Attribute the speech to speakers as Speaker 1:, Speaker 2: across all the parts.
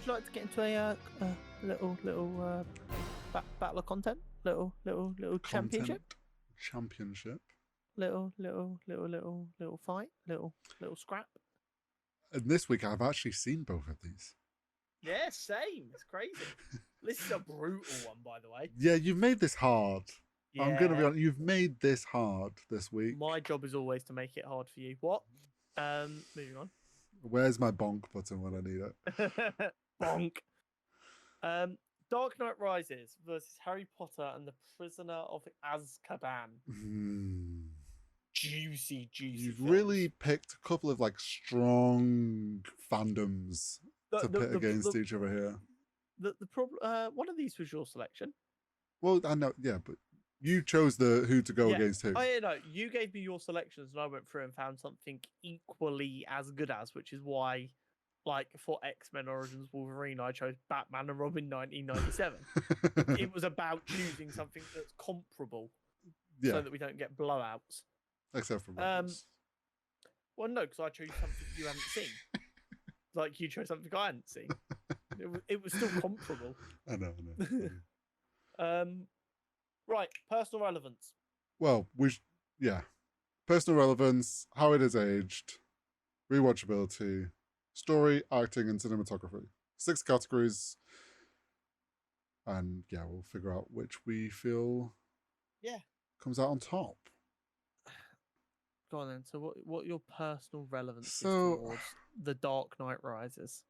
Speaker 1: would you like to get into a little battle of content? Little championship?
Speaker 2: Content championship.
Speaker 1: Little fight? Little scrap?
Speaker 2: And this week I've actually seen both of these.
Speaker 1: Yeah, same. It's crazy. This is a brutal one, by the way.
Speaker 2: Yeah, you've made this hard.
Speaker 1: Yeah.
Speaker 2: I'm going to be honest, you've made this hard this week.
Speaker 1: My job is always to make it hard for you. What? Moving on.
Speaker 2: Where's my bonk button when I need it?
Speaker 1: Bonk. Dark Knight Rises versus Harry Potter and the Prisoner of Azkaban. Juicy.
Speaker 2: You've
Speaker 1: films.
Speaker 2: really picked a couple of like strong fandoms to pit against each other here.
Speaker 1: The problem. One of these was your selection.
Speaker 2: Well, I know, yeah, but you chose who to go against who.
Speaker 1: Oh yeah, no, you gave me your selections, and I went through and found something equally as good as, which is why, like for X-Men Origins Wolverine, I chose Batman and Robin 1997. It was about choosing something that's comparable, so that we don't get blowouts.
Speaker 2: Except for Roberts.
Speaker 1: Well, no, because I chose something you haven't seen. Like you chose something I hadn't seen. It was still comparable.
Speaker 2: I know.
Speaker 1: Right, personal relevance.
Speaker 2: Well, personal relevance, how it has aged, rewatchability, story, acting, and cinematography. 6 categories, and we'll figure out which we feel comes out on top.
Speaker 1: Go on then. So, what your personal relevance is towards The Dark Knight Rises?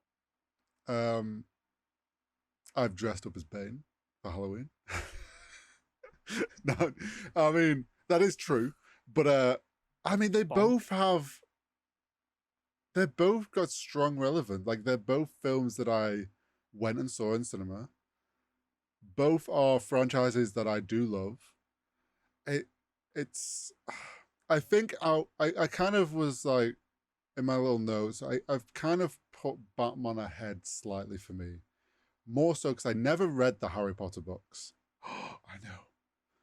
Speaker 2: I've dressed up as Bane for Halloween. No, I mean that is true, but I mean they've both got strong relevance. Like they're both films that I went and saw in cinema. Both are franchises that I do love. It's I think I kind of was like in my little notes. I've kind of put Batman ahead slightly for me, more so because I never read the Harry Potter books. I know.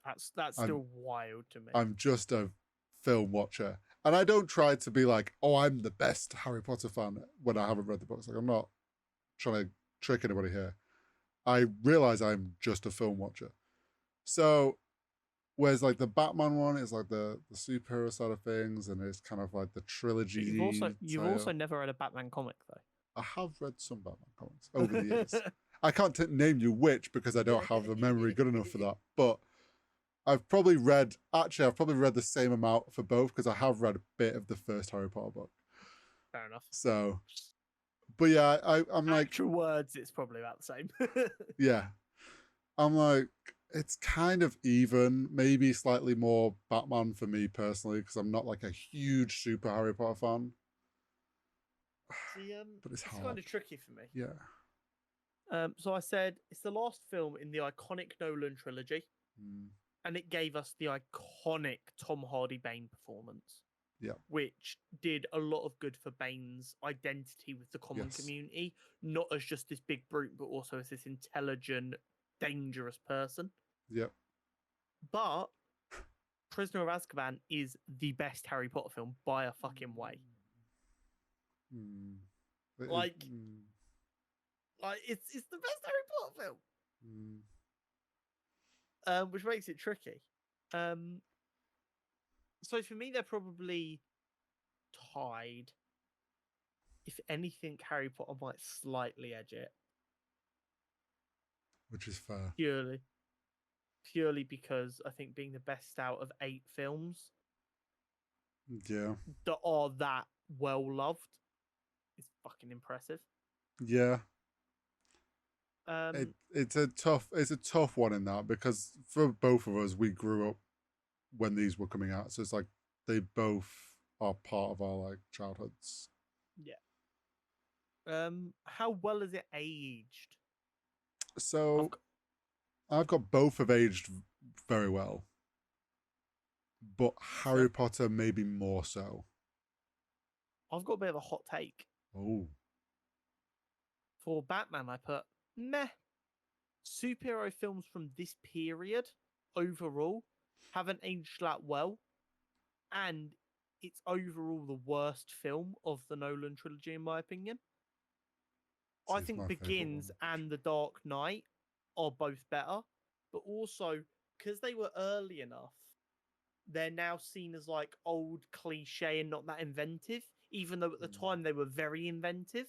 Speaker 1: That's still wild to me.
Speaker 2: I'm just a film watcher. And I don't try to be like, oh, I'm the best Harry Potter fan when I haven't read the books. Like, I'm not trying to trick anybody here. I realize I'm just a film watcher. So, whereas like the Batman one is like the superhero side of things, and it's kind of like the trilogy.
Speaker 1: You've also never read a Batman comic, though.
Speaker 2: I have read some Batman comics over the years. I can't name you which because I don't have the memory good enough for that. But I've probably read the same amount for both because I have read a bit of the first Harry Potter book.
Speaker 1: Fair enough.
Speaker 2: So, but yeah, I'm like
Speaker 1: actual words. It's probably about the same.
Speaker 2: Yeah, I'm like it's kind of even, maybe slightly more Batman for me personally because I'm not like a huge super Harry Potter fan.
Speaker 1: See,
Speaker 2: but it's hard.
Speaker 1: Kind of tricky for me.
Speaker 2: Yeah.
Speaker 1: So I said it's the last film in the iconic Nolan trilogy. And it gave us the iconic Tom Hardy Bane performance.
Speaker 2: Yeah.
Speaker 1: Which did a lot of good for Bane's identity with the common community. Not as just this big brute, but also as this intelligent, dangerous person.
Speaker 2: Yep.
Speaker 1: But Prisoner of Azkaban is the best Harry Potter film by a fucking way. Like it's the best Harry Potter film. Which makes it tricky. So for me, they're probably tied. If anything, Harry Potter might slightly edge it.
Speaker 2: Which is fair.
Speaker 1: Purely because I think being the best out of 8 films that are that well loved is fucking impressive.
Speaker 2: Yeah. It's a tough one in that because for both of us, we grew up when these were coming out, so it's like they both are part of our like childhoods.
Speaker 1: Yeah. How well is it aged?
Speaker 2: So I've got both have aged very well, but Harry Potter maybe more so.
Speaker 1: I've got a bit of a hot take.
Speaker 2: Oh.
Speaker 1: For Batman, I put meh. Superhero films from this period overall haven't aged that well, and it's overall the worst film of the Nolan trilogy, in my opinion. I
Speaker 2: It's
Speaker 1: think
Speaker 2: my favorite
Speaker 1: Begins
Speaker 2: one.
Speaker 1: and The Dark Knight are both better, but also because they were early enough, they're now seen as like old cliche and not that inventive, even though at the time they were very inventive.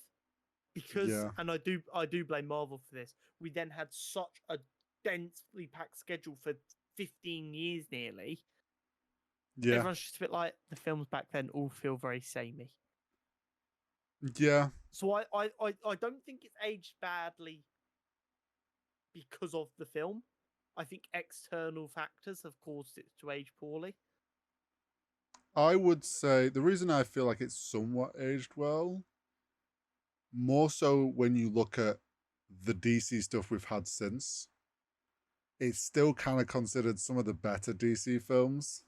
Speaker 1: Because,
Speaker 2: Yeah,
Speaker 1: and I do blame Marvel for this. We then had such a densely packed schedule for 15 years nearly.
Speaker 2: yeah,
Speaker 1: Everyone's just a bit like the films back then all feel very samey.
Speaker 2: yeah.
Speaker 1: So I don't think it's aged badly because of the film. I think external factors have caused it to age poorly.
Speaker 2: I would say the reason I feel like it's somewhat aged well, more so when you look at the DC stuff we've had since, it's still kind of considered some of the better DC films.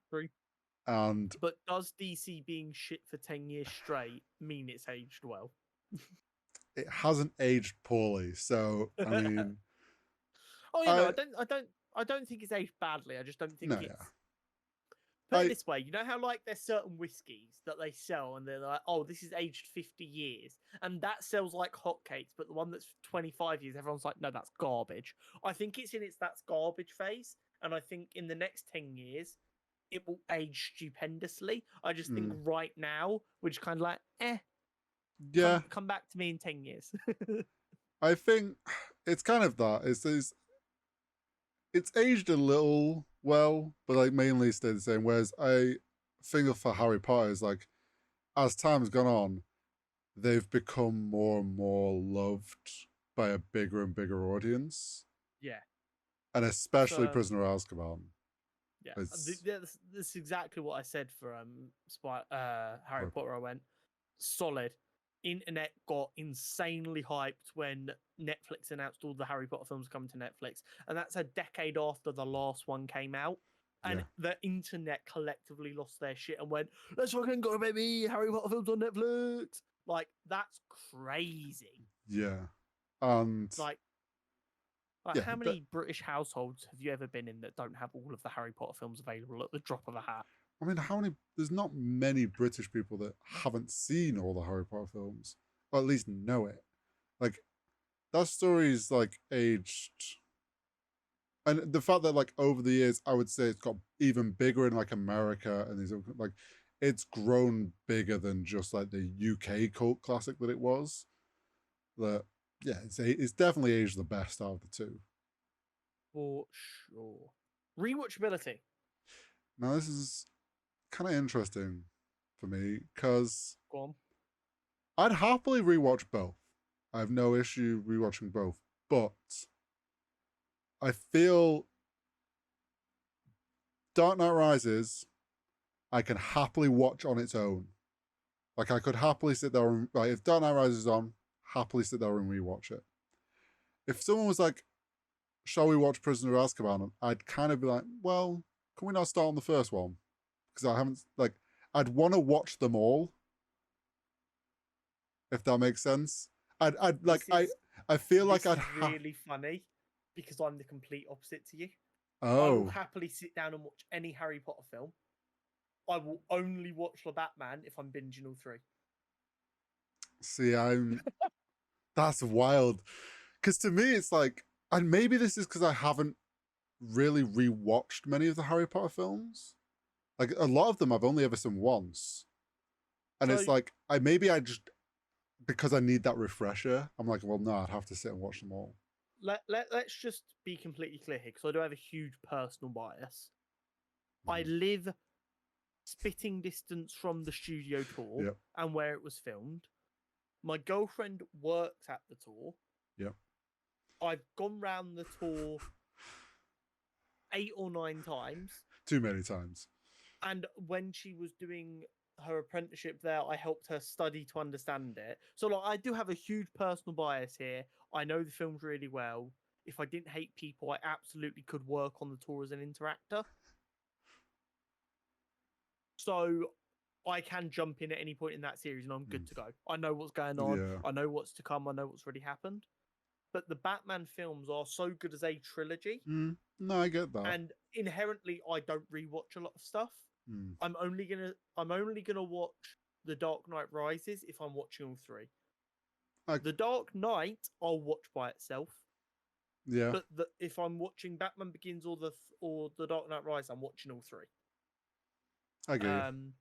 Speaker 1: True.
Speaker 2: And
Speaker 1: But does DC being shit for 10 years straight mean it's aged well?
Speaker 2: it hasn't aged poorly. So, I mean,
Speaker 1: Oh, you know,
Speaker 2: I,
Speaker 1: I don't think it's aged badly. I just don't think
Speaker 2: no, yeah.
Speaker 1: it's. Put it
Speaker 2: I,
Speaker 1: this way, you know how like there's certain whiskies that they sell and they're like, oh, this is aged 50 years, and that sells like hotcakes, but the one that's 25 years, everyone's like, no, that's garbage. I think it's in its that's garbage phase, and I think in the next 10 years, it will age stupendously. I just think
Speaker 2: mm,
Speaker 1: right now we're just kind of like,
Speaker 2: yeah,
Speaker 1: come back to me in 10 years.
Speaker 2: I think it's kind of that. It's aged a little well, but like mainly stayed the same. Whereas I think for Harry Potter is like, as time's gone on, they've become more and more loved by a bigger and bigger audience,
Speaker 1: Yeah.
Speaker 2: and especially
Speaker 1: So
Speaker 2: Prisoner of Azkaban.
Speaker 1: yeah,
Speaker 2: It's
Speaker 1: this is exactly what I said for Harry
Speaker 2: Harry
Speaker 1: Potter. I went solid. Internet got insanely hyped when Netflix announced all the Harry Potter films coming to Netflix, and that's a decade after the last one came out. And
Speaker 2: Yeah,
Speaker 1: the internet collectively lost their shit and went, "Let's fucking go, baby! Harry Potter films on Netflix!" Like that's crazy.
Speaker 2: yeah, and
Speaker 1: Like
Speaker 2: yeah.
Speaker 1: how many British households have you ever been in that don't have all of the Harry Potter films available at the drop of a hat?
Speaker 2: I mean, how many? There's not many British people that haven't seen all the Harry Potter films, or at least know it. Like that story's like aged, and the fact that like over the years, I would say it's got even bigger in like America and these like it's grown bigger than just like the UK cult classic that it was. That yeah, it's definitely aged the best out of the two.
Speaker 1: For sure. Rewatchability.
Speaker 2: Now this is kind of interesting for me because
Speaker 1: Go on.
Speaker 2: I'd happily rewatch both. I have no issue rewatching both, but I feel Dark Knight Rises I can happily watch on its own. Like I could happily sit there and like if Dark Knight Rises is on, happily sit there and rewatch it. If someone was like, "Shall we watch Prisoner of Azkaban?" I'd kind of be like, "Well, can we not start on the first one?" Because I haven't like I'd want to watch them all if that makes sense. I'd like
Speaker 1: This is
Speaker 2: I feel like
Speaker 1: this
Speaker 2: I'd
Speaker 1: is really funny because I'm the complete opposite to you. I will
Speaker 2: oh
Speaker 1: happily sit down and watch any Harry Potter film. I will only watch the Batman if I'm binging all three.
Speaker 2: see I'm that's wild because to me it's like and maybe this is because I haven't really rewatched many of the Harry Potter films. Like a lot of them I've only ever seen once. And
Speaker 1: So
Speaker 2: it's like I just because I need that refresher, I'm like, well no, I'd have to sit and watch them all.
Speaker 1: let's just be completely clear here because I do have a huge personal bias. I
Speaker 2: Mhm.
Speaker 1: live spitting distance from the studio tour
Speaker 2: Yep.
Speaker 1: and where it was filmed. My girlfriend works at the tour.
Speaker 2: Yep.
Speaker 1: I've gone round the tour 8 or 9 times.
Speaker 2: Too many times.
Speaker 1: And when she was doing her apprenticeship there, I helped her study to understand it. So like I do have a huge personal bias here. I know the films really well. If I didn't hate people, I absolutely could work on the tour as an interactor. So I can jump in at any point in that series and I'm
Speaker 2: Mm.
Speaker 1: good to go. I know what's going on.
Speaker 2: Yeah.
Speaker 1: I know what's to come. I know what's already happened. But the Batman films are so good as a trilogy,
Speaker 2: Mm. No, I get that.
Speaker 1: and inherently, I don't rewatch a lot of stuff.
Speaker 2: Mm.
Speaker 1: I'm only gonna watch The Dark Knight Rises if I'm watching all three. The Dark Knight I'll watch by itself,
Speaker 2: Yeah,
Speaker 1: but if I'm watching Batman Begins or the Dark Knight Rises, I'm watching all three.
Speaker 2: I get you.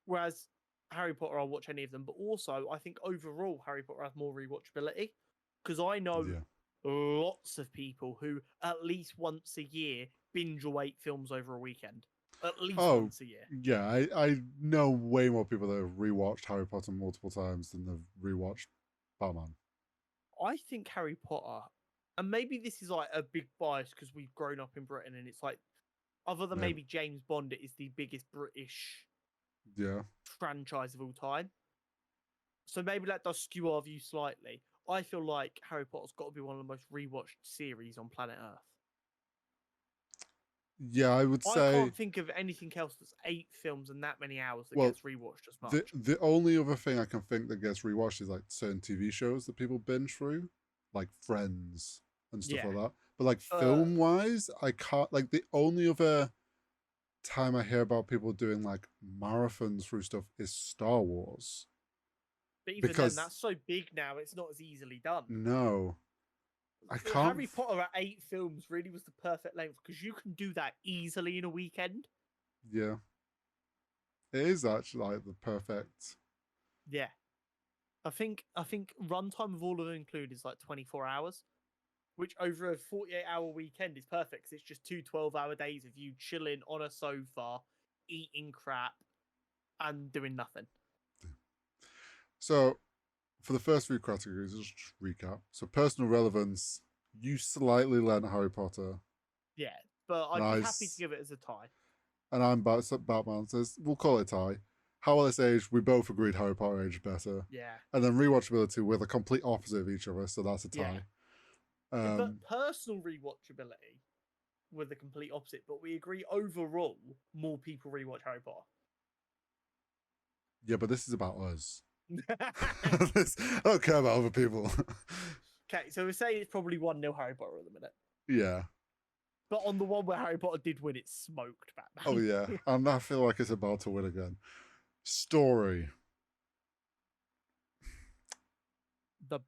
Speaker 1: Whereas Harry Potter, I'll watch any of them, but also I think overall Harry Potter has more rewatchability because I know
Speaker 2: Yeah.
Speaker 1: lots of people who at least once a year binge or 8 films over a weekend. At least once a year.
Speaker 2: Yeah, I know way more people that have rewatched Harry Potter multiple times than they've rewatched Batman.
Speaker 1: I think Harry Potter, and maybe this is like a big bias because we've grown up in Britain and it's like, other than maybe James Bond, it is the biggest British franchise of all time. So maybe that does skew our view slightly. I feel like Harry Potter's got to be one of the most rewatched series on planet Earth.
Speaker 2: Yeah, I would say.
Speaker 1: I can't think of anything else that's 8 films and that many hours that gets rewatched as much.
Speaker 2: The only other thing I can think that gets rewatched is like certain TV shows that people binge through, like Friends and stuff like that. But like film wise, I can't. Like the only other time I hear about people doing like marathons through stuff is Star Wars.
Speaker 1: But even then, that's so big now; it's not as easily done.
Speaker 2: No, I can't.
Speaker 1: Harry Potter at 8 films really was the perfect length because you can do that easily in a weekend.
Speaker 2: Yeah, it is actually like the perfect.
Speaker 1: Yeah, I think runtime of all of them included is like 24 hours, which over a 48-hour weekend is perfect because it's just 2 12-hour days of you chilling on a sofa, eating crap, and doing nothing.
Speaker 2: So, for the first 3 categories, just recap. So, personal relevance, you slightly lent Harry Potter.
Speaker 1: Yeah, but I'd be happy to give it as a tie.
Speaker 2: And I'm Batman, so we'll call it a tie. How well it's aged, we both agreed Harry Potter aged better.
Speaker 1: Yeah.
Speaker 2: And then rewatchability, we're the complete opposite of each other, so that's a tie.
Speaker 1: Yeah. But personal rewatchability, we're the complete opposite, but we agree overall more people rewatch Harry Potter.
Speaker 2: Yeah, but this is about us. I don't care about other people.
Speaker 1: Okay, so we're saying it's probably 1-0 Harry Potter at the minute.
Speaker 2: Yeah.
Speaker 1: But on the one where Harry Potter did win, it smoked Batman.
Speaker 2: Oh, yeah. And I feel like it's about to win again. Story.
Speaker 1: The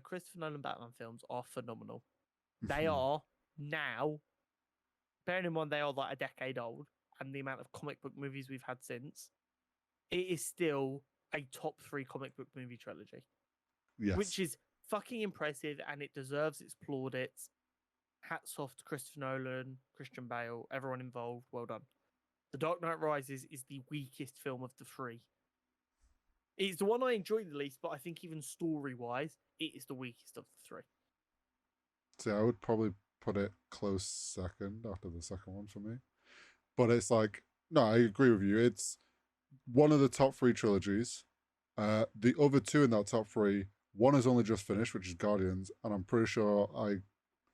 Speaker 1: Christopher Nolan Batman films are phenomenal. They are now, bearing in mind they are like a decade old, and the amount of comic book movies we've had since, it is still a top 3 comic book movie trilogy.
Speaker 2: Yes.
Speaker 1: Which is fucking impressive, and it deserves its plaudits. Hats off to Christopher Nolan, Christian Bale, everyone involved. Well done. The Dark Knight Rises is the weakest film of the 3. It's the one I enjoy the least, but I think even story-wise, it is the weakest of the 3.
Speaker 2: See, I would probably put it close second after the second one for me. But it's like, no, I agree with you. It's one of the top 3 trilogies. The other 2 in that top 3, one has only just finished, which is Guardians, and I'm pretty sure I'm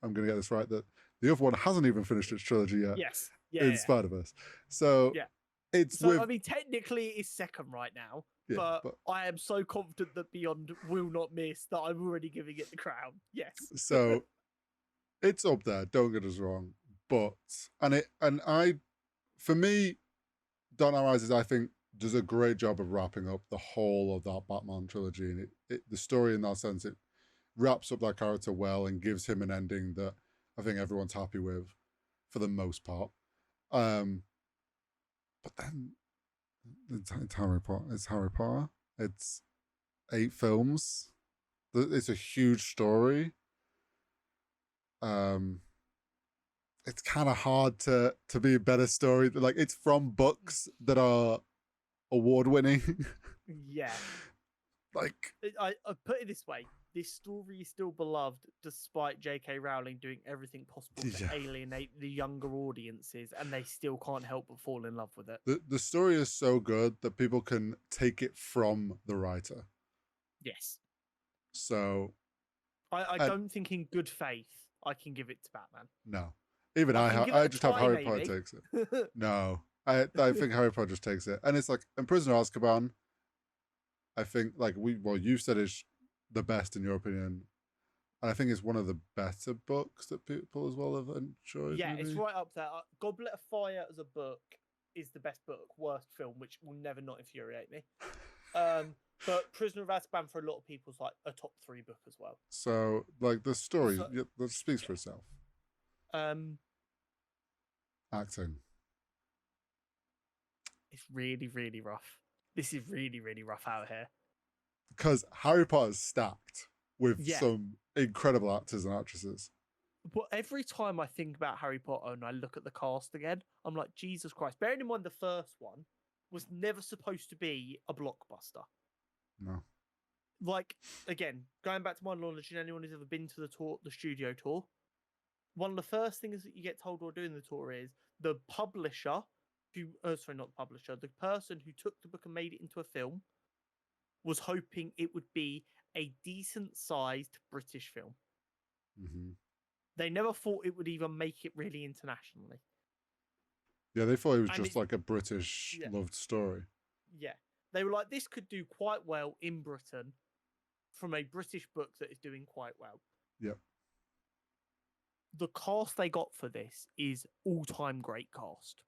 Speaker 2: going to get this right, that the other one hasn't even finished its trilogy yet.
Speaker 1: Yes.
Speaker 2: In Spider-Verse. So it's
Speaker 1: so, I mean, technically it's second right now, but I am so confident that Beyond will not miss that I'm already giving it the crown. Yes.
Speaker 2: So it's up there, don't get us wrong. But for me, Dark Knight Rises, I think, does a great job of wrapping up the whole of that Batman trilogy. And the story in that sense, it wraps up that character well and gives him an ending that I think everyone's happy with for the most part. But then it's Harry Potter. It's Harry Potter. It's 8 films. It's a huge story. It's kind of hard to be a better story. Like, it's from books that are award winning.
Speaker 1: Yeah.
Speaker 2: Like,
Speaker 1: I put it this way. This story is still beloved despite J.K. Rowling doing everything possible to alienate the younger audiences, and they still can't help but fall in love with it.
Speaker 2: The story is so good that people can take it from the writer.
Speaker 1: Yes.
Speaker 2: So
Speaker 1: I don't think in good faith I can give it to Batman.
Speaker 2: No. Even I just have Harry Potter takes it. No. I think Harry Potter just takes it. And it's like, in Prisoner of Azkaban, I think, like, you said it's the best in your opinion. And I think it's one of the better books that people as well have enjoyed.
Speaker 1: Yeah,
Speaker 2: maybe.
Speaker 1: It's right up there. Goblet of Fire as a book is the best book. Worst film, which will never not infuriate me. But Prisoner of Azkaban for a lot of people is like a top 3 book as well.
Speaker 2: So, like, the story,
Speaker 1: So,
Speaker 2: that speaks for itself. Acting.
Speaker 1: It's really, really rough. This is really, really rough out here.
Speaker 2: Because Harry Potter's stacked with
Speaker 1: Yeah.
Speaker 2: some incredible actors and actresses.
Speaker 1: But every time I think about Harry Potter and I look at the cast again, I'm like, Jesus Christ. Bearing in mind the first one was never supposed to be a blockbuster.
Speaker 2: No.
Speaker 1: Like, again, going back to my knowledge, and anyone who's ever been to the studio tour, one of the first things that you get told while doing the tour is the publisher, sorry, not the publisher, the person who took the book and made it into a film was hoping it would be a decent sized British film.
Speaker 2: Mm-hmm.
Speaker 1: They never thought it would even make it really internationally.
Speaker 2: Yeah, they thought it was just like a British loved story.
Speaker 1: Yeah. They were like, this could do quite well in Britain from a British book that is doing quite well.
Speaker 2: Yep.
Speaker 1: The cast they got for this is all-time great cast.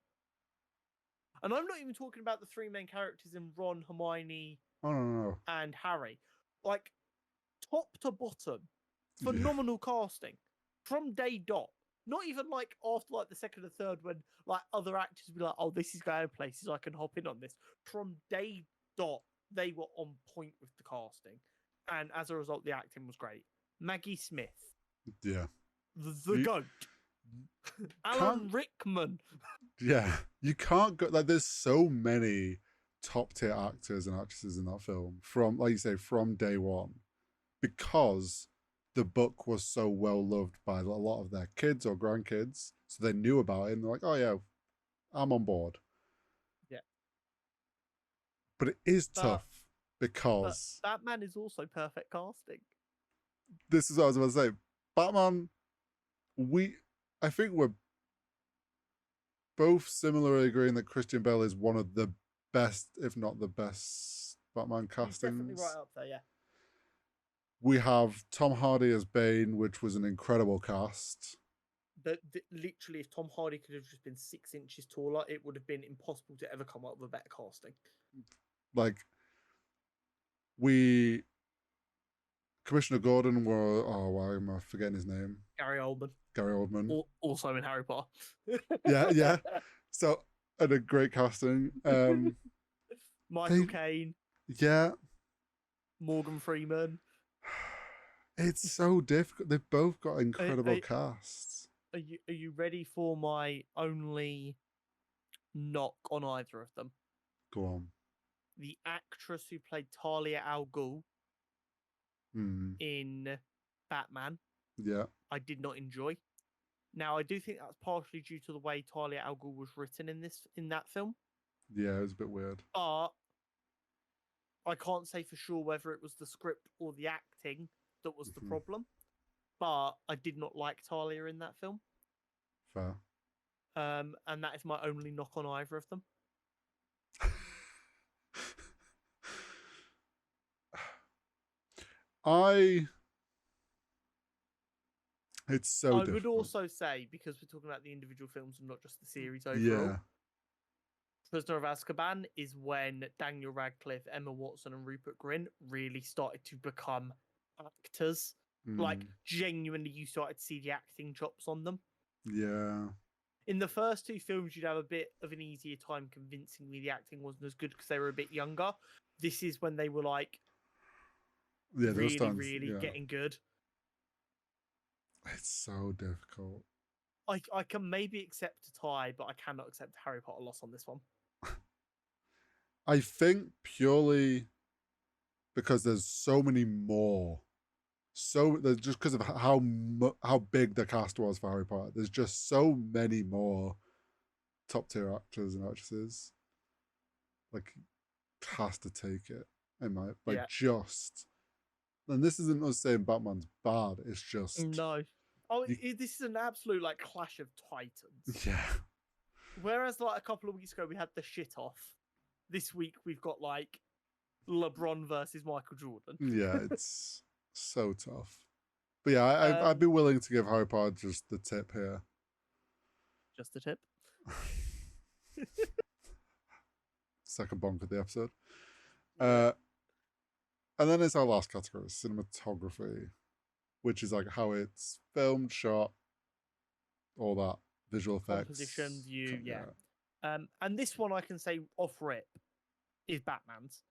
Speaker 1: And I'm not even talking about the 3 main characters in Ron, Hermione, and Harry. Like, top to bottom, phenomenal casting. From day dot. Not even like after like the second or third when like other actors would be like, oh, this is going places, I can hop in on this. From day dot, they were on point with the casting. And as a result, the acting was great. Maggie Smith.
Speaker 2: Yeah.
Speaker 1: The GOAT. Alan Rickman.
Speaker 2: Yeah. You can't go, like, there's so many top tier actors and actresses in that film from, like you say, from day one. Because the book was so well loved by a lot of their kids or grandkids. So they knew about it and they're like, oh yeah, I'm on board.
Speaker 1: Yeah.
Speaker 2: But it is tough because
Speaker 1: Batman is also perfect casting.
Speaker 2: This is what I was about to say. Batman, I think we're both similarly agreeing that Christian Bale is one of the best, if not the best, Batman castings.
Speaker 1: He's definitely right up there, yeah.
Speaker 2: We have Tom Hardy as Bane, which was an incredible cast.
Speaker 1: Literally, if Tom Hardy could have just been 6 inches taller, it would have been impossible to ever come up with a better casting.
Speaker 2: Like, Commissioner Gordon why am I forgetting his name?
Speaker 1: Gary
Speaker 2: Oldman.
Speaker 1: Also in Harry Potter.
Speaker 2: yeah. So, and a great casting.
Speaker 1: Michael Caine.
Speaker 2: Yeah.
Speaker 1: Morgan Freeman.
Speaker 2: It's so difficult. They've both got incredible casts.
Speaker 1: Are you ready for my only knock on either of them?
Speaker 2: Go on.
Speaker 1: The actress who played Talia al Ghul in Batman.
Speaker 2: Yeah.
Speaker 1: I did not enjoy. Now, I do think that's partially due to the way Talia al Ghul was written in that film.
Speaker 2: Yeah, it was a bit weird.
Speaker 1: But I can't say for sure whether it was the script or the acting that was the problem. But I did not like Talia in that film.
Speaker 2: Fair.
Speaker 1: And that is my only knock on either of them.
Speaker 2: It's so difficult.
Speaker 1: I would also say, because we're talking about the individual films and not just the series overall, Prisoner of Azkaban is when Daniel Radcliffe, Emma Watson, and Rupert Grint really started to become actors. Like, genuinely, you started to see the acting chops on them.
Speaker 2: Yeah.
Speaker 1: In the first 2 films, you'd have a bit of an easier time convincing me the acting wasn't as good because they were a bit younger. This is when they were like, really getting good.
Speaker 2: It's so difficult.
Speaker 1: I can maybe accept a tie, but I cannot accept a Harry Potter loss on this one.
Speaker 2: I think purely because there's so many more. So there's just because of how big the cast was for Harry Potter. There's just so many more top tier actors and actresses. Like, has to take it. Just. And this isn't us saying Batman's bad. It's just
Speaker 1: no. This is an absolute like clash of titans.
Speaker 2: Yeah.
Speaker 1: Whereas like a couple of weeks ago we had the shit off. This week we've got like LeBron versus Michael Jordan.
Speaker 2: Yeah, it's so tough. But yeah, I'd be willing to give Harry Potter just the tip here.
Speaker 1: Just the tip.
Speaker 2: Second bonk of the episode. Uh, and then it's our last category, cinematography, which is like how it's filmed, shot, all that visual effects,
Speaker 1: composition, view, yeah. And this one I can say off rip is Batman's.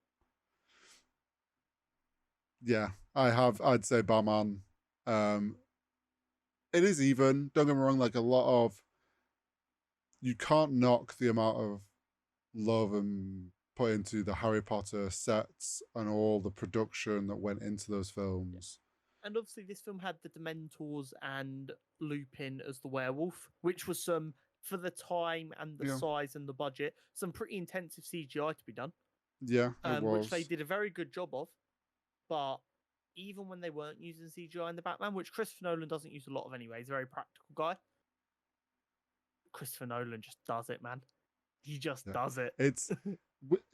Speaker 2: Yeah, I'd say Batman. It is even. Don't get me wrong. Like a lot of, you can't knock the amount of love and put into the Harry Potter sets and all the production that went into those films.
Speaker 1: And obviously, this film had the Dementors and Lupin as the werewolf, which was some, for the time and the
Speaker 2: Yeah.
Speaker 1: size and the budget, some pretty intensive CGI to be done.
Speaker 2: Yeah, it was.
Speaker 1: Which they did a very good job of. But even when they weren't using CGI in the Batman, which Christopher Nolan doesn't use a lot of anyway, he's a very practical guy. Christopher Nolan just does it, man. He just does it.
Speaker 2: It's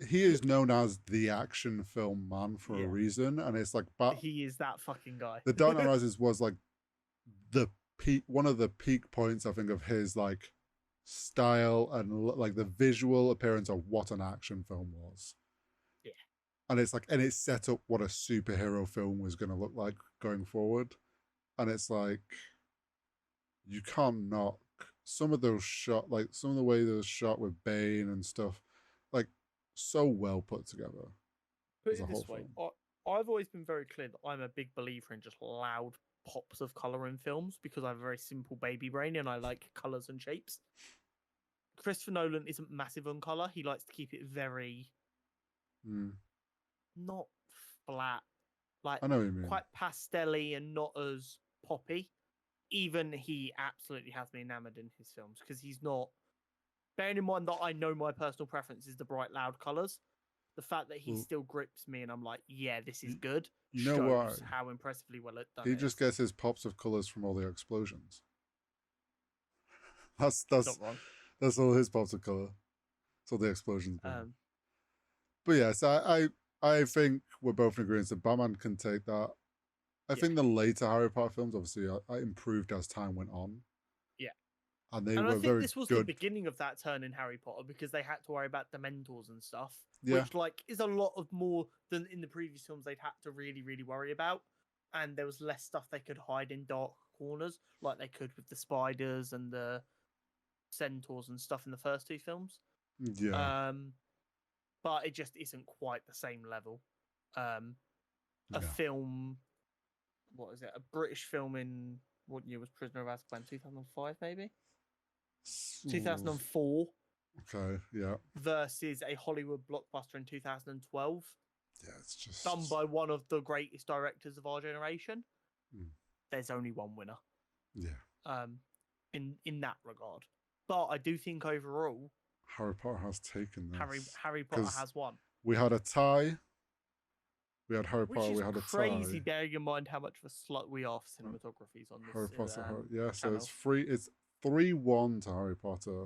Speaker 2: he is known as the action film man for a reason, and it's like,
Speaker 1: he is that fucking guy.
Speaker 2: The Dark Knight Rises was like the peak, one of the peak points, I think, of his like style and like the visual appearance of what an action film was.
Speaker 1: Yeah,
Speaker 2: and it's like, and it set up what a superhero film was going to look like going forward, and it's like you can't knock some of those shot, like some of the way those shot with Bane and stuff, like so well put together.
Speaker 1: Put it this way, I've always been very clear that I'm a big believer in just loud pops of color in films because I have a very simple baby brain and I like colors and shapes. Christopher Nolan isn't massive on color. He likes to keep it very not flat, like
Speaker 2: I know what you mean,
Speaker 1: quite pastel-y and not as poppy. Even he absolutely has me enamored in his films because he's not. Bearing in mind that I know my personal preference is the bright, loud colors, the fact that he still grips me and I'm like, yeah, this is good.
Speaker 2: You know
Speaker 1: shows
Speaker 2: why?
Speaker 1: How impressively well it done.
Speaker 2: He just gets his pops of colors from all the explosions. That's
Speaker 1: not wrong.
Speaker 2: That's all his pops of color. That's all the explosions. But yes, I think we're both in agreement that Batman can take that. I think the later Harry Potter films obviously improved as time went on.
Speaker 1: Yeah.
Speaker 2: And they
Speaker 1: were
Speaker 2: I think
Speaker 1: this was
Speaker 2: good.
Speaker 1: The beginning of that turn in Harry Potter because they had to worry about Dementors and stuff,
Speaker 2: yeah.
Speaker 1: which like is a lot of more than in the previous films they'd had to really, really worry about. And there was less stuff they could hide in dark corners like they could with the spiders and the centaurs and stuff in the first two films.
Speaker 2: Yeah.
Speaker 1: But it just isn't quite the same level. A film, what is it? A British film in what year was Prisoner of Azkaban? 2005, maybe? 2004.
Speaker 2: Okay, yeah.
Speaker 1: Versus a Hollywood blockbuster in 2012.
Speaker 2: Yeah, it's just
Speaker 1: done by one of the greatest directors of our generation. There's only one winner.
Speaker 2: Yeah.
Speaker 1: In that regard. But I do think overall
Speaker 2: Harry Potter has taken this.
Speaker 1: Harry Potter has won.
Speaker 2: We had a tie. We had Harry Potter. We had a tie.
Speaker 1: Crazy, bearing in mind how much of a slut we are for cinematographies on this.
Speaker 2: Harry Potter. Yeah, so it's 3-1 to Harry Potter.